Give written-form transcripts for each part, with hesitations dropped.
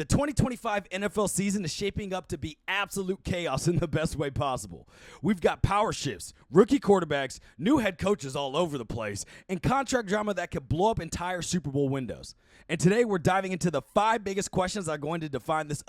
The 2025 NFL season is shaping up to be absolute chaos in the best way possible. We've got power shifts, rookie quarterbacks, new head coaches all over the place, and contract drama that could blow up entire Super Bowl windows. And today we're diving into the 5 biggest questions that are going to define this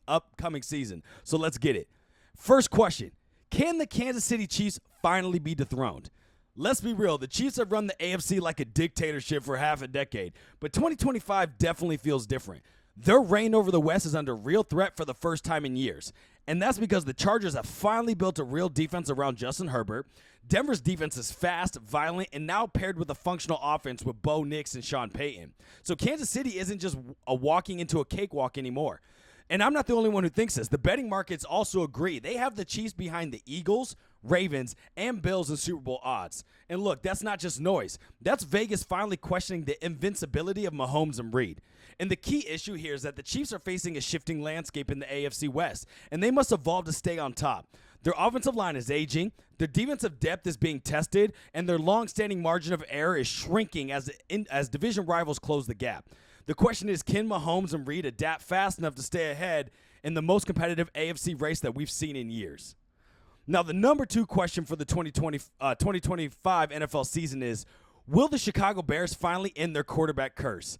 upcoming season. So let's get it. First question, can the Kansas City Chiefs finally be dethroned? Let's be real, the Chiefs have run the AFC like a dictatorship for half a decade, but 2025 definitely feels different. Their reign over the West is under real threat for the first time in years. And that's because the Chargers have finally built a real defense around Justin Herbert. Denver's defense is fast, violent, and now paired with a functional offense with Bo Nix and Sean Payton. So Kansas City isn't just walking into a cakewalk anymore. And I'm not the only one who thinks this. The betting markets also agree. They have the Chiefs behind the Eagles, Ravens, and Bills in Super Bowl odds. And look, that's not just noise. That's Vegas finally questioning the invincibility of Mahomes and Reed. And the key issue here is that the Chiefs are facing a shifting landscape in the AFC West, and they must evolve to stay on top. Their offensive line is aging, their defensive depth is being tested, and their long-standing margin of error is shrinking as division rivals close the gap. The question is, can Mahomes and Reed adapt fast enough to stay ahead in the most competitive AFC race that we've seen in years? Now, the number 2 question for the 2025 NFL season is, will the Chicago Bears finally end their quarterback curse?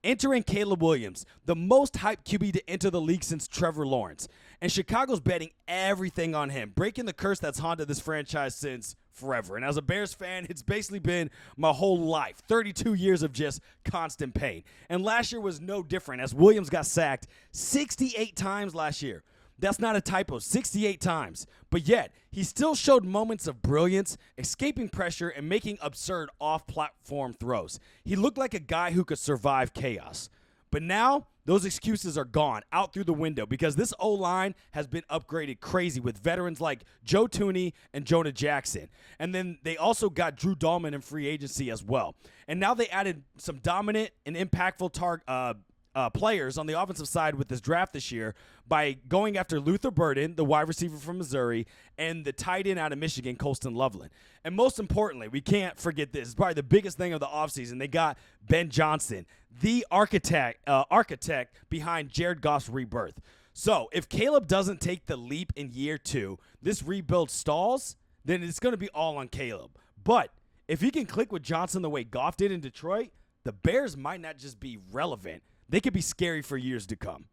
Entering Caleb Williams, the most hyped QB to enter the league since Trevor Lawrence. And Chicago's betting everything on him, breaking the curse that's haunted this franchise since forever. And as a Bears fan, it's basically been my whole life, 32 years of just constant pain. And last year was no different as Williams got sacked 68 times last year. That's not a typo, 68 times. But yet, he still showed moments of brilliance, escaping pressure, and making absurd off-platform throws. He looked like a guy who could survive chaos. But now, those excuses are gone, out through the window, because this O-line has been upgraded crazy with veterans like Joe Thuney and Jonah Jackson. And then they also got Drew Dahlman in free agency as well. And now they added some dominant and impactful players on the offensive side with this draft this year by going after Luther Burden, the wide receiver from Missouri, and the tight end out of Michigan, Colston Loveland. And most importantly, we can't forget this. It's probably the biggest thing of the offseason. They got Ben Johnson, the architect behind Jared Goff's rebirth. So if Caleb doesn't take the leap in year 2, this rebuild stalls, then it's going to be all on Caleb. But if he can click with Johnson the way Goff did in Detroit, the Bears might not just be relevant. They could be scary for years to come.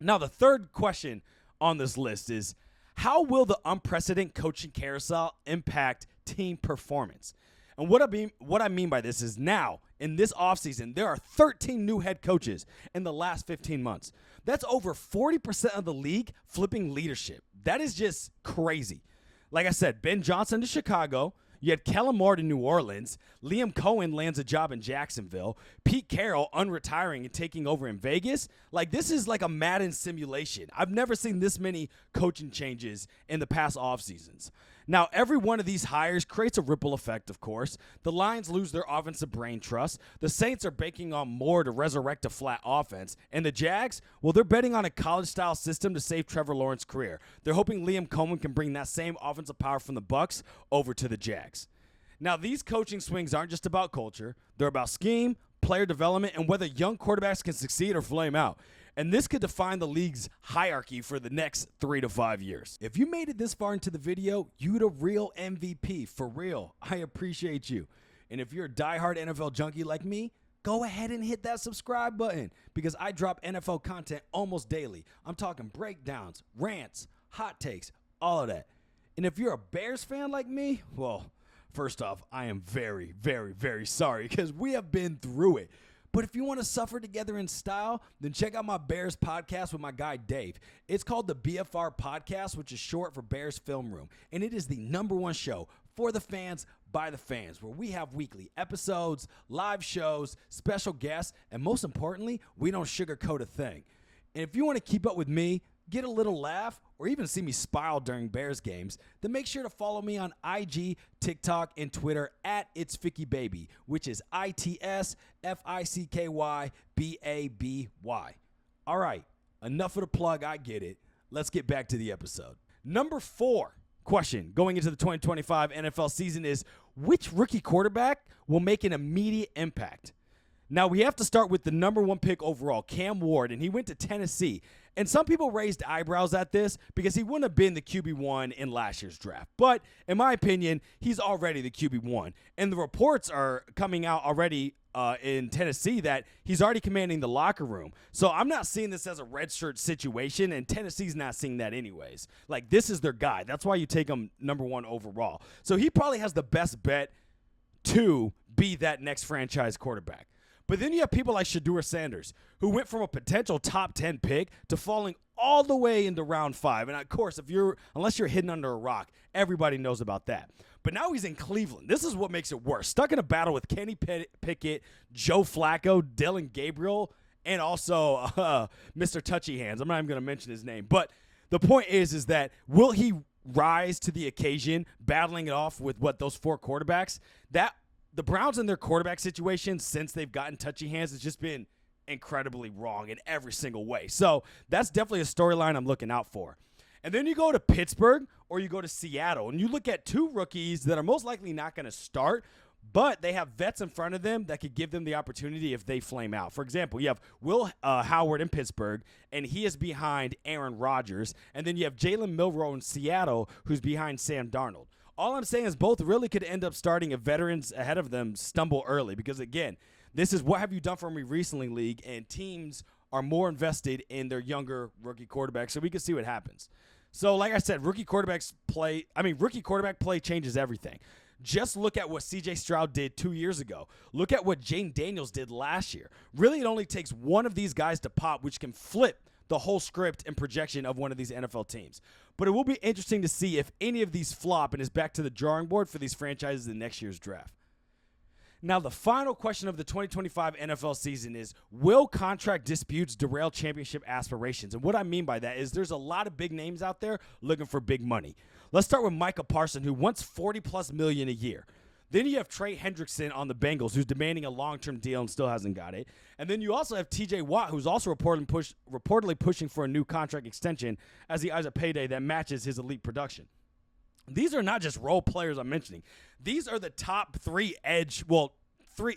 Now, the third question on this list is, how will the unprecedented coaching carousel impact team performance? And what I mean by this is now, in this offseason, there are 13 new head coaches in the last 15 months. That's over 40% of the league flipping leadership. That is just crazy. Like I said, Ben Johnson to Chicago. You had Kellen Moore to New Orleans. Liam Cohen lands a job in Jacksonville. Pete Carroll unretiring and taking over in Vegas. Like, this is like a Madden simulation. I've never seen this many coaching changes in the past off seasons. Now, every one of these hires creates a ripple effect, of course. The Lions lose their offensive brain trust. The Saints are banking on Moore to resurrect a flat offense. And the Jags, well, they're betting on a college-style system to save Trevor Lawrence's career. They're hoping Liam Cohen can bring that same offensive power from the Bucs over to the Jags. Now, these coaching swings aren't just about culture. They're about scheme, player development, and whether young quarterbacks can succeed or flame out. And this could define the league's hierarchy for the next 3 to 5 years. If you made it this far into the video, you the real MVP. For real, I appreciate you. And if you're a diehard NFL junkie like me, go ahead and hit that subscribe button because I drop NFL content almost daily. I'm talking breakdowns, rants, hot takes, all of that. And if you're a Bears fan like me, well, first off, I am very, very, very sorry because we have been through it. But if you want to suffer together in style, then check out my Bears podcast with my guy Dave. It's called the BFR Podcast, which is short for Bears Film Room. And it is the #1 show for the fans, by the fans, where we have weekly episodes, live shows, special guests, and most importantly, we don't sugarcoat a thing. And if you want to keep up with me, get a little laugh, or even see me smile during Bears games, then make sure to follow me on IG, TikTok, and Twitter at itsfickybaby, which is ITSFICKYBABY. All right, enough of the plug, I get it. Let's get back to the episode. Number 4 question going into the 2025 NFL season is, which rookie quarterback will make an immediate impact? Now, we have to start with the number 1 pick overall, Cam Ward, and he went to Tennessee. And some people raised eyebrows at this because he wouldn't have been the QB1 in last year's draft. But in my opinion, he's already the QB1. And the reports are coming out already in Tennessee that he's already commanding the locker room. So I'm not seeing this as a red shirt situation, and Tennessee's not seeing that anyways. Like, this is their guy. That's why you take him number 1 overall. So he probably has the best bet to be that next franchise quarterback. But then you have people like Shedeur Sanders, who went from a potential top 10 pick to falling all the way into round 5. And of course, unless you're hidden under a rock, everybody knows about that. But now he's in Cleveland. This is what makes it worse. Stuck in a battle with Kenny Pickett, Joe Flacco, Dylan Gabriel, and also Mr. Touchy Hands. I'm not even going to mention his name. But the point is that will he rise to the occasion, battling it off with those 4 quarterbacks? The Browns and their quarterback situation since they've gotten Touchy Hands has just been incredibly wrong in every single way. So that's definitely a storyline I'm looking out for. And then you go to Pittsburgh or you go to Seattle, and you look at 2 rookies that are most likely not going to start, but they have vets in front of them that could give them the opportunity if they flame out. For example, you have Will Howard in Pittsburgh, and he is behind Aaron Rodgers. And then you have Jalen Milroe in Seattle, who's behind Sam Darnold. All I'm saying is both really could end up starting if veterans ahead of them stumble early because, again, this is what have you done for me recently league, and teams are more invested in their younger rookie quarterbacks, so we can see what happens. So, like I said, rookie quarterback play changes everything. Just look at what C.J. Stroud did 2 years ago. Look at what Jane Daniels did last year. Really, it only takes one of these guys to pop, which can flip the whole script and projection of one of these NFL teams. But it will be interesting to see if any of these flop and is back to the drawing board for these franchises in next year's draft. Now, the final question of the 2025 NFL season is, will contract disputes derail championship aspirations? And what I mean by that is there's a lot of big names out there looking for big money. Let's start with Micah Parsons, who wants $40+ million a year. Then you have Trey Hendrickson on the Bengals, who's demanding a long-term deal and still hasn't got it. And then you also have T.J. Watt, who's also reportedly pushing for a new contract extension as he eyes a payday that matches his elite production. These are not just role players I'm mentioning. These are the top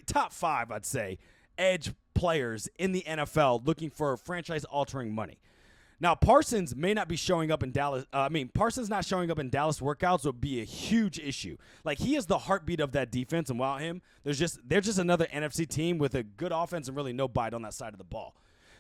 top 5, I'd say, edge players in the NFL looking for franchise-altering money. Now, Parsons may not be showing up in Dallas. Parsons not showing up in Dallas workouts would be a huge issue. Like, he is the heartbeat of that defense, and without him, they're just another NFC team with a good offense and really no bite on that side of the ball.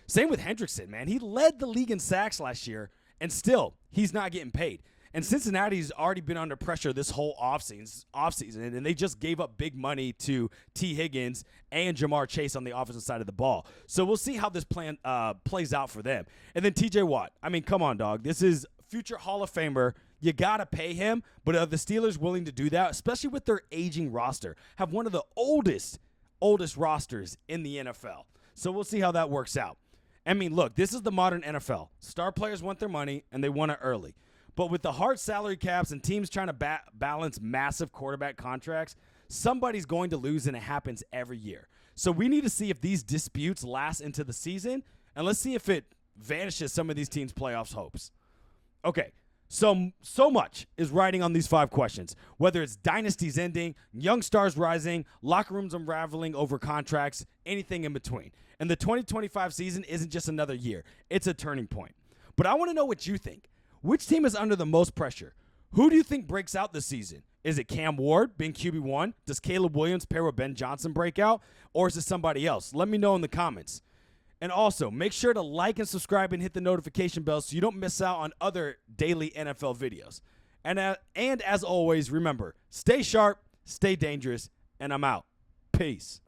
Same with Hendrickson, man. He led the league in sacks last year, and still, he's not getting paid. And Cincinnati's already been under pressure this whole offseason, and they just gave up big money to T. Higgins and Jamar Chase on the offensive side of the ball. So we'll see how this plan plays out for them. And then T.J. Watt. I mean, come on, dog. This is future Hall of Famer. You got to pay him, but are the Steelers willing to do that, especially with their aging roster? Have one of the oldest rosters in the NFL. So we'll see how that works out. I mean, look, this is the modern NFL. Star players want their money, and they want it early. But with the hard salary caps and teams trying to balance massive quarterback contracts, somebody's going to lose, and it happens every year. So we need to see if these disputes last into the season, and let's see if it vanishes some of these teams' playoffs hopes. Okay, so much is riding on these 5 questions, whether it's dynasties ending, young stars rising, locker rooms unraveling over contracts, anything in between. And the 2025 season isn't just another year. It's a turning point. But I want to know what you think. Which team is under the most pressure? Who do you think breaks out this season? Is it Cam Ward being QB1? Does Caleb Williams pair with Ben Johnson break out? Or is it somebody else? Let me know in the comments. And also, make sure to like and subscribe and hit the notification bell so you don't miss out on other daily NFL videos. And as always, remember, stay sharp, stay dangerous, and I'm out. Peace.